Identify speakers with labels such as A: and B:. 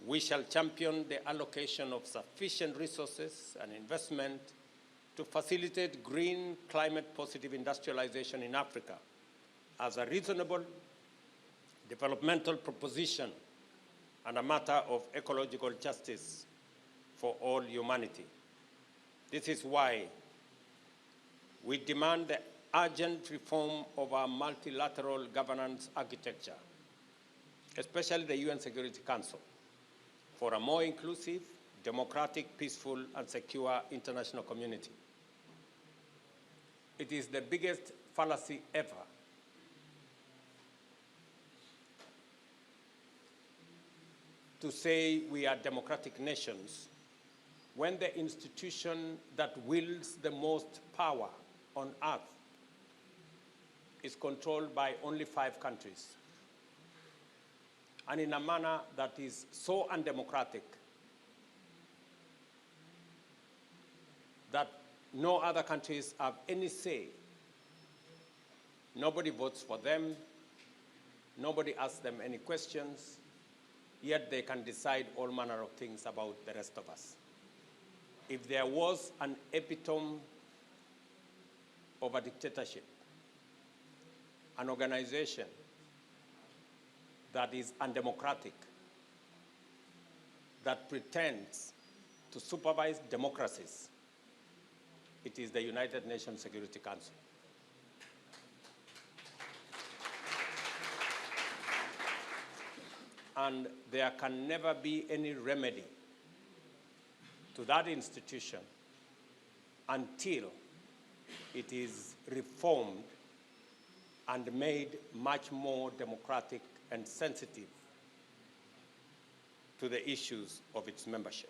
A: We shall champion the allocation of sufficient resources and investment to facilitate green, climate-positive industrialization in Africa as a reasonable developmental proposition and a matter of ecological justice for all humanity. This is why we demand the urgent reform of our multilateral governance architecture, especially the UN Security Council, for a more inclusive, democratic, peaceful, and secure international community. It is the biggest fallacy ever to say we are democratic nations when the institution that wields the most power on earth is controlled by only 5 countries, and in a manner that is so undemocratic that no other countries have any say. Nobody votes for them, nobody asks them any questions, yet they can decide all manner of things about the rest of us. If there was an epitome of a dictatorship, an organization that is undemocratic, that pretends to supervise democracies, it is the United Nations Security Council. And there can never be any remedy to that institution until it is reformed and made much more democratic and sensitive to the issues of its membership.